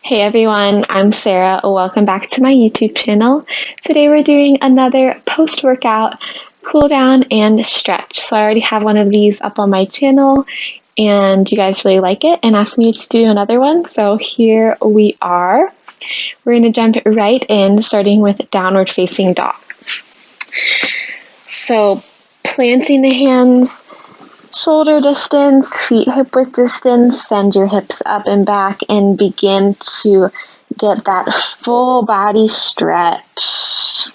Hey everyone, I'm Sarah. Welcome back to my YouTube channel. Today we're doing another post-workout cool down and stretch. So I already have one of these up on my channel and you guys really like it and asked me to do another one. So here we are. We're going to jump right in, starting with downward facing dog. So planting the hands shoulder distance, feet hip width distance, send your hips up and back and begin to get that full body stretch.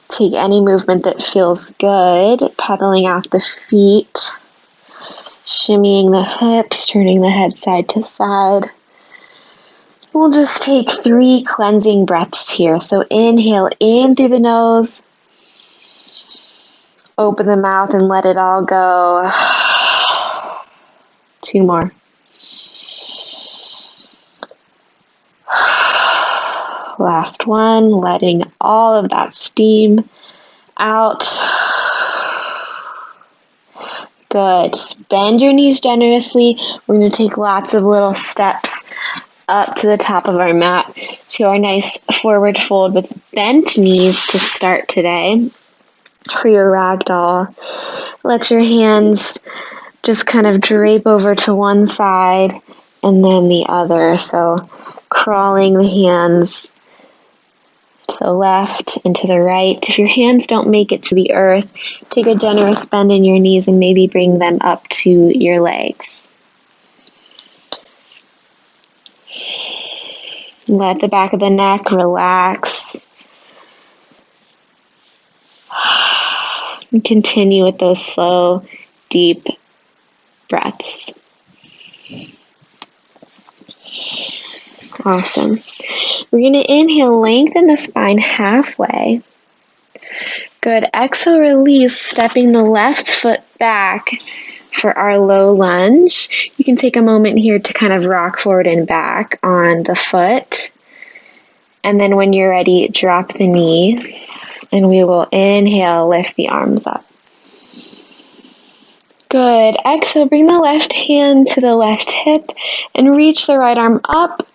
Take any movement that feels good, pedaling out the feet, shimmying the hips, turning the head side to side. We'll just take 3 cleansing breaths here. So inhale in through the nose. Open the mouth and let it all go. 2 more. Last one, letting all of that steam out. Good. Bend your knees generously. We're going to take lots of little steps up to the top of our mat to our nice forward fold with bent knees to start today. For your ragdoll, let your hands just kind of drape over to one side and then the other. So crawling the hands to the left and to the right. If your hands don't make it to the earth, take a generous bend in your knees and maybe bring them up to your legs. Let the back of the neck relax. And continue with those slow, deep breaths. Awesome. We're going to inhale, lengthen the spine halfway. Good. Exhale, release, stepping the left foot back for our low lunge. You can take a moment here to kind of rock forward and back on the foot. And then when you're ready, drop the knee. And we will inhale, lift the arms up. Good. Exhale, bring the left hand to the left hip and reach the right arm up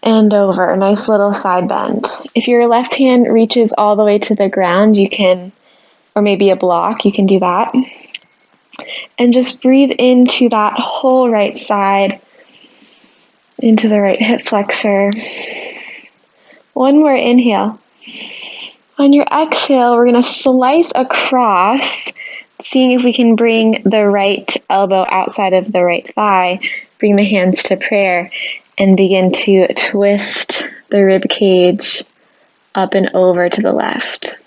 and over. Nice little side bend. If your left hand reaches all the way to the ground, you can, or maybe a block, you can do that. And just breathe into that whole right side, into the right hip flexor. One more inhale. On your exhale, we're going to slice across, seeing if we can bring the right elbow outside of the right thigh, bring the hands to prayer, and begin to twist the rib cage up and over to the left.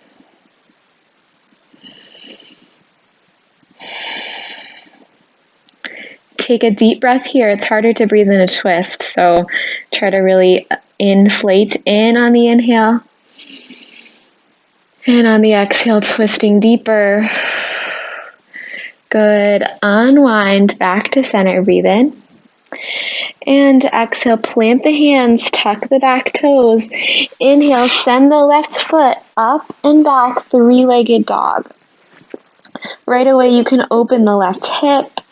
Take a deep breath here. It's harder to breathe in a twist, so try to really inflate in on the inhale. And on the exhale, twisting deeper. Good. Unwind back to center. Breathe in. And exhale, plant the hands, tuck the back toes. Inhale, send the left foot up and back, 3-legged dog. Right away, you can open the left hip,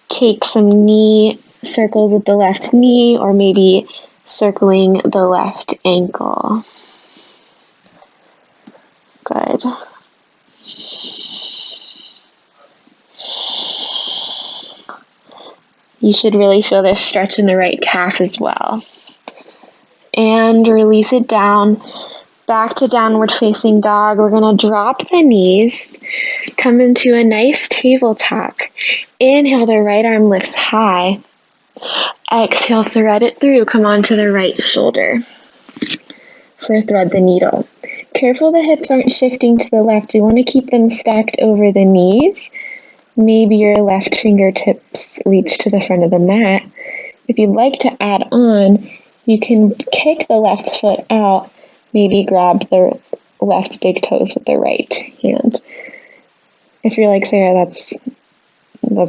take some knee circles with the left knee, or maybe circling the left ankle. Good. You should really feel this stretch in the right calf as well. And release it down, back to downward facing dog. We're going to drop the knees, come into a nice tabletop. Inhale, the right arm lifts high. Exhale, thread it through. Come onto the right shoulder for thread the needle. Careful the hips aren't shifting to the left. You want to keep them stacked over the knees. Maybe your left fingertips reach to the front of the mat. If you'd like to add on, you can kick the left foot out. Maybe grab the left big toes with the right hand. If you're like, Sarah, that's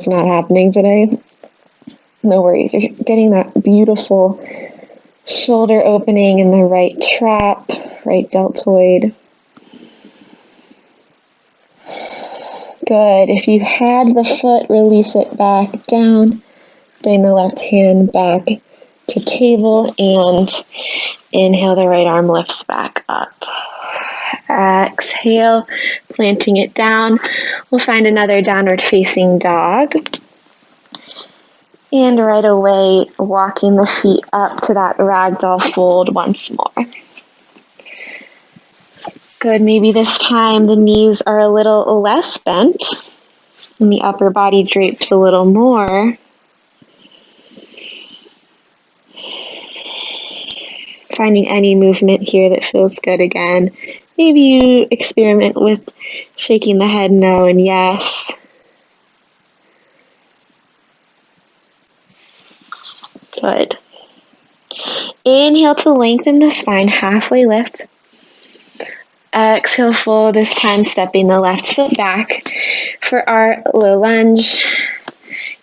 not happening today, no worries. You're getting that beautiful shoulder opening in the right trap, right deltoid. Good. If you had the foot, release it back down. bring the left hand back to table and inhale, the right arm lifts back up. Exhale, planting it down. We'll find another downward facing dog. And right away, walking the feet up to that ragdoll fold once more. Good, maybe this time the knees are a little less bent and the upper body drapes a little more. Finding any movement here that feels good again. Maybe you experiment with shaking the head no and yes. Good. Inhale to lengthen the spine, halfway lift. Exhale, fold, this time stepping the left foot back. For our low lunge,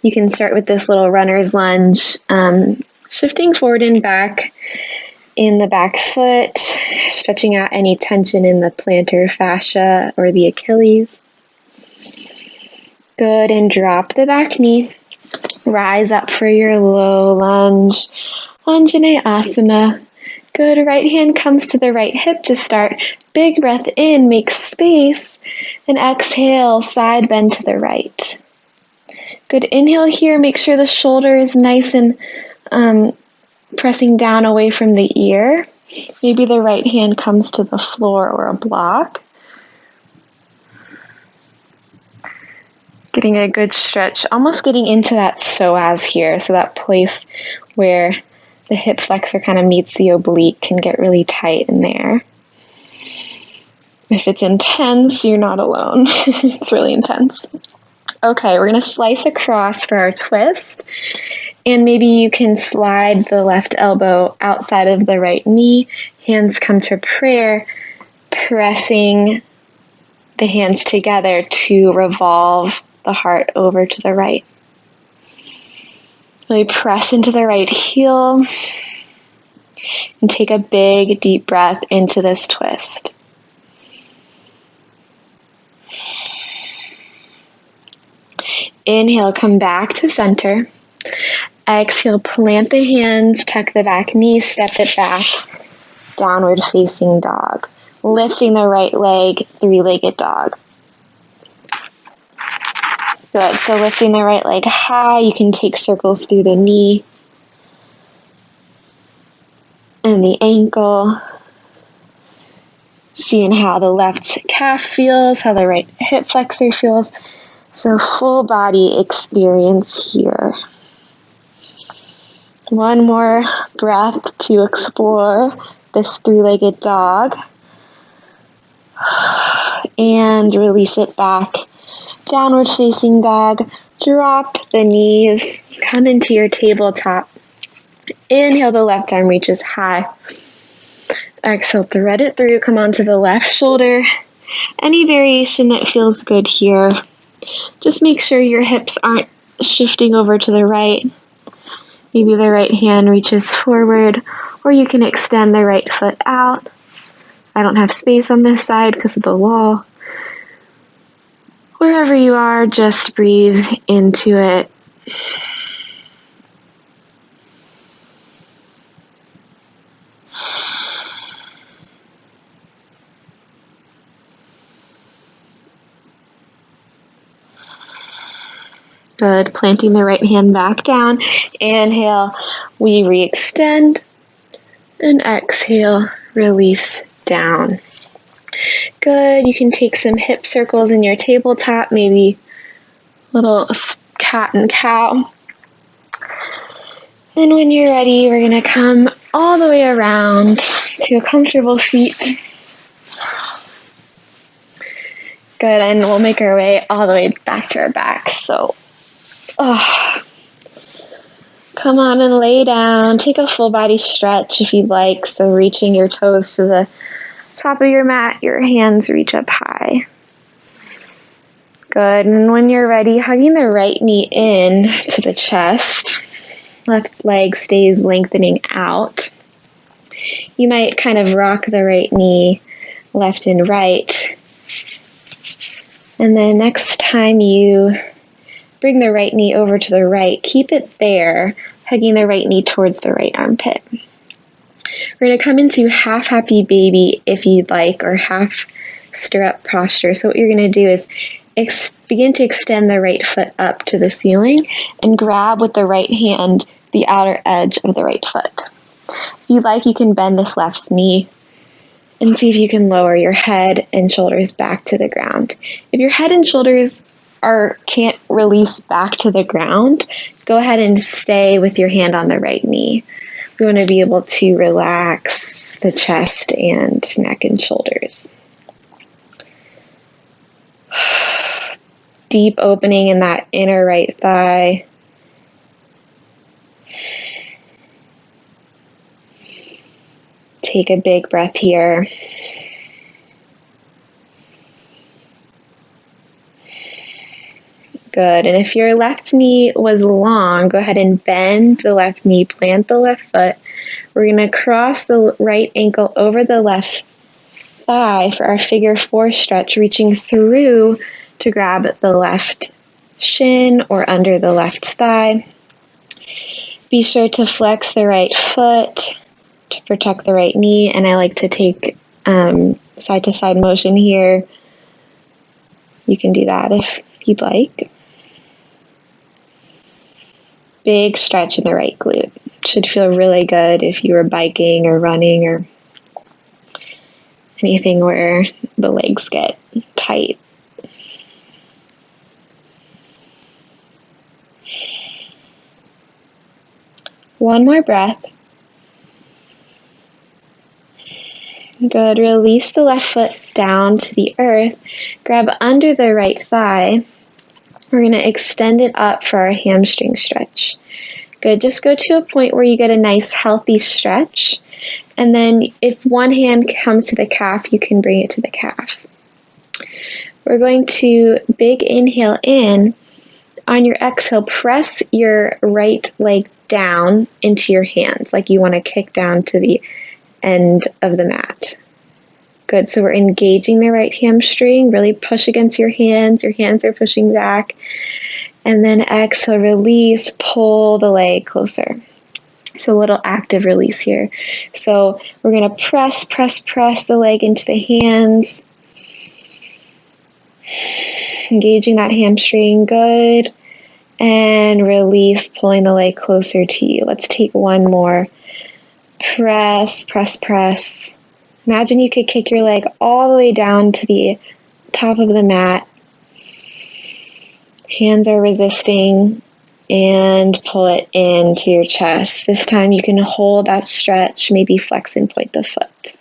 you can start with this little runner's lunge, shifting forward and back in the back foot, stretching out any tension in the plantar fascia or the Achilles. Good, and drop the back knee. Rise up for your low lunge, Anjaneyasana. Good, right hand comes to the right hip to start. Big breath in, make space, and exhale, side bend to the right. Good, inhale here, make sure the shoulder is nice and pressing down away from the ear. Maybe the right hand comes to the floor or a block. Getting a good stretch, almost getting into that psoas here, so that place where the hip flexor kind of meets the oblique can get really tight in there. If it's intense, you're not alone. It's really intense. Okay, we're going to slice across for our twist. And maybe you can slide the left elbow outside of the right knee. Hands come to prayer, pressing the hands together to revolve the heart over to the right. Really press into the right heel and take a big, deep breath into this twist. Inhale, come back to center. Exhale, plant the hands, tuck the back knee, step it back, downward facing dog. Lifting the right leg, three-legged dog. Good, so lifting the right leg high, you can take circles through the knee and the ankle. Seeing how the left calf feels, how the right hip flexor feels. So full body experience here. One more breath to explore this three-legged dog. And release it back. Downward facing dog. Drop the knees. Come into your tabletop. Inhale, the left arm reaches high. Exhale, thread it through. Come onto the left shoulder. Any variation that feels good here. Just make sure your hips aren't shifting over to the right. Maybe the right hand reaches forward, or you can extend the right foot out. I don't have space on this side because of the wall. Wherever you are, just breathe into it. Good. Planting the right hand back down. Inhale, we re-extend. And exhale, release down. Good. You can take some hip circles in your tabletop, maybe little cat and cow. Then when you're ready, we're going to come all the way around to a comfortable seat. Good. And we'll make our way all the way back to our back. So come on and lay down. Take a full body stretch if you'd like. So reaching your toes to the top of your mat, your hands reach up high. Good. And when you're ready, hugging the right knee in to the chest. Left leg stays lengthening out. You might kind of rock the right knee left and right. And then next time you bring the right knee over to the right. Keep it there, hugging the right knee towards the right armpit. We're going to come into half happy baby if you'd like, or half stirrup posture. So what you're going to do is begin to extend the right foot up to the ceiling and grab with the right hand the outer edge of the right foot. If you'd like, you can bend this left knee and see if you can lower your head and shoulders back to the ground. If your head and shoulders can't release back to the ground, go ahead and stay with your hand on the right knee. We want to be able to relax the chest and neck and shoulders. Deep opening in that inner right thigh. Take a big breath here. Good. And if your left knee was long, go ahead and bend the left knee, plant the left foot. We're going to cross the right ankle over the left thigh for our figure 4 stretch, reaching through to grab the left shin or under the left thigh. Be sure to flex the right foot to protect the right knee, and I like to take side to side motion here. You can do that if you'd like. Big stretch in the right glute. Should feel really good if you were biking or running or anything where the legs get tight. One more breath. Good. Release the left foot down to the earth. Grab under the right thigh. We're going to extend it up for our hamstring stretch. Good. Just go to a point where you get a nice healthy stretch. And then if one hand comes to the calf, you can bring it to the calf. We're going to big inhale in. On your exhale, press your right leg down into your hands, like you want to kick down to the end of the mat. Good. So we're engaging the right hamstring. Really push against your hands. Your hands are pushing back. And then exhale, release, pull the leg closer. So a little active release here. So we're going to press the leg into the hands. Engaging that hamstring. Good. And release, pulling the leg closer to you. Let's take one more. Press. Imagine you could kick your leg all the way down to the top of the mat. Hands are resisting, and pull it into your chest. This time you can hold that stretch, maybe flex and point the foot.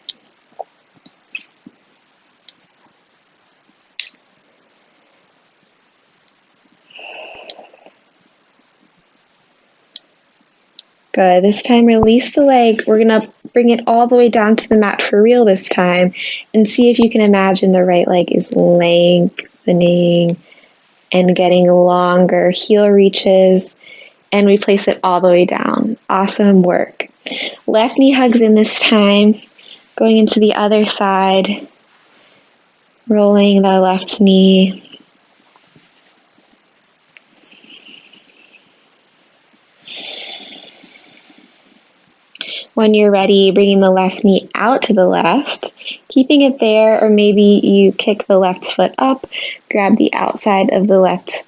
Good. This time release the leg. We're going to bring it all the way down to the mat for real this time, and see if you can imagine the right leg is lengthening and getting longer. Heel reaches, and we place it all the way down. Awesome work. Left knee hugs in this time. Going into the other side. Rolling the left knee. When you're ready, bringing the left knee out to the left, keeping it there, or maybe you kick the left foot up, grab the outside of the left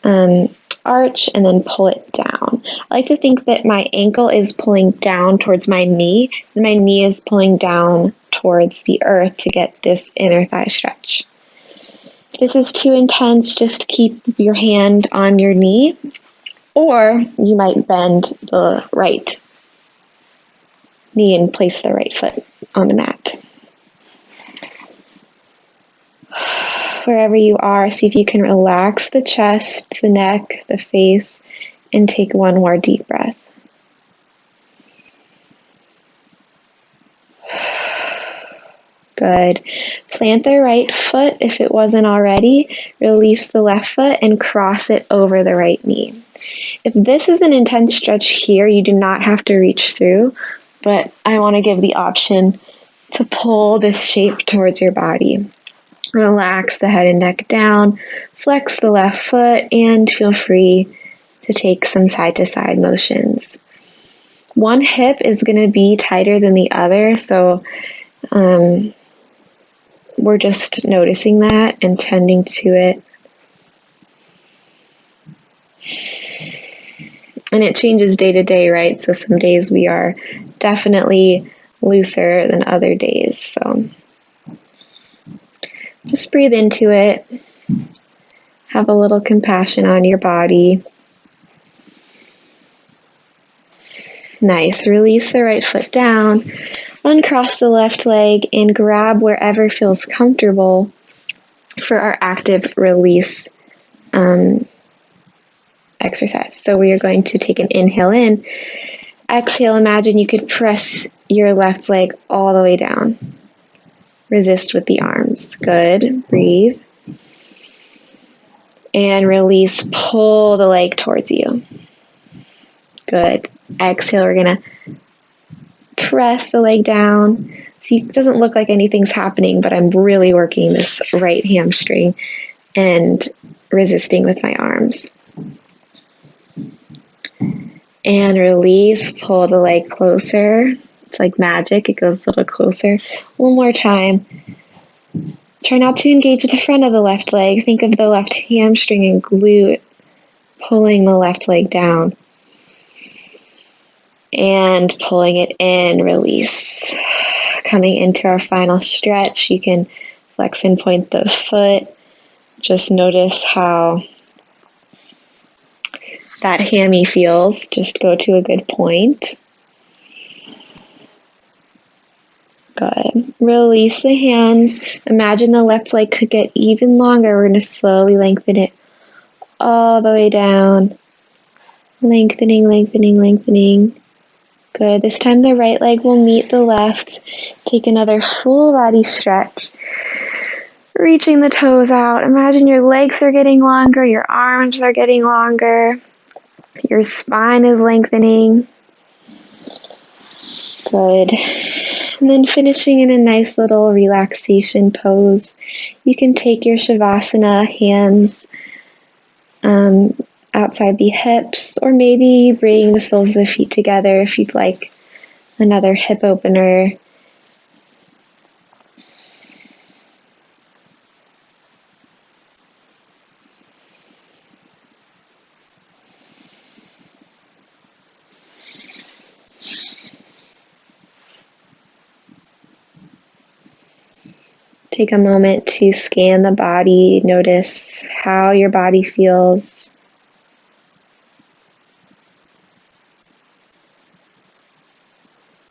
arch, and then pull it down. I like to think that my ankle is pulling down towards my knee, and my knee is pulling down towards the earth to get this inner thigh stretch. If this is too intense, just keep your hand on your knee, or you might bend the right knee and place the right foot on the mat. Wherever you are, see if you can relax the chest, the neck, the face, and take one more deep breath. Good. Plant the right foot if it wasn't already. Release the left foot and cross it over the right knee. If this is an intense stretch here, you do not have to reach through, but I want to give the option to pull this shape towards your body. Relax the head and neck down. flex the left foot and feel free to take some side-to-side motions. One hip is going to be tighter than the other, so we're just noticing that and tending to it. And it changes day to day, right? So some days we are definitely looser than other days. So just breathe into it. Have a little compassion on your body. Nice. Release the right foot down. Uncross the left leg and grab wherever feels comfortable for our active release exercise. So we are going to take an inhale in. Exhale, imagine you could press your left leg all the way down. Resist with the arms. Good. Breathe. And release. Pull the leg towards you. Good. Exhale, we're going to press the leg down. So it doesn't look like anything's happening, but I'm really working this right hamstring and resisting with my arms. And release, pull the leg closer. It's like magic, it goes a little closer. One more time. Try not to engage the front of the left leg. Think of the left hamstring and glute pulling the left leg down. And pulling it in, release. Coming into our final stretch, you can flex and point the foot. Just notice how that hammy feels. Just go to a good point. Good. Release the hands. Imagine the left leg could get even longer. We're going to slowly lengthen it all the way down. Lengthening, lengthening, lengthening. Good. This time the right leg will meet the left. Take another full body stretch. Reaching the toes out. Imagine your legs are getting longer, your arms are getting longer. Your spine is lengthening. Good. And then finishing in a nice little relaxation pose. You can take your Shavasana, hands outside the hips, or maybe bring the soles of the feet together if you'd like another hip opener. Take a moment to scan the body, notice how your body feels.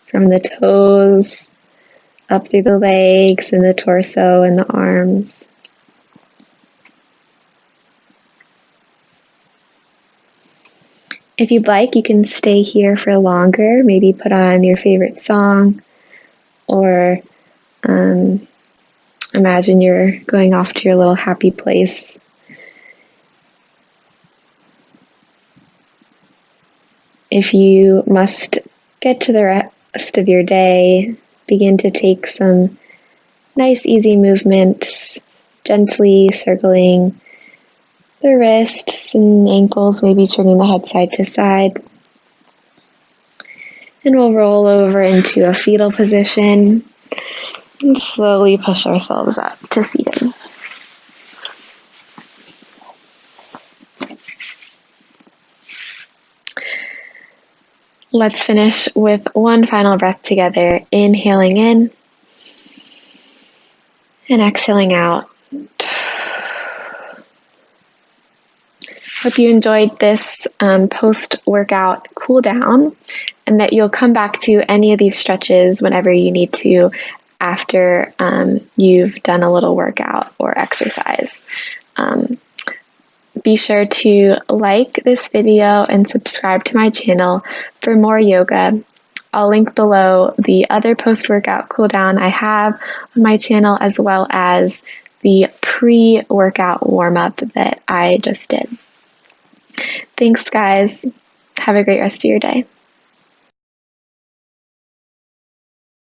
From the toes, up through the legs and the torso and the arms. If you'd like, you can stay here for longer, maybe put on your favorite song, or imagine you're going off to your little happy place. If you must get to the rest of your day, begin to take some nice easy movements, gently circling the wrists and ankles, maybe turning the head side to side. And we'll roll over into a fetal position and slowly push ourselves up to seated. Let's finish with one final breath together, inhaling in and exhaling out. Hope you enjoyed this post-workout cool down, and that you'll come back to any of these stretches whenever you need to after you've done a little workout or exercise. Be sure to like this video and subscribe to my channel for more yoga. I'll link below the other post-workout cool down I have on my channel, as well as the pre-workout warm-up that I just did. Thanks, guys. Have a great rest of your day.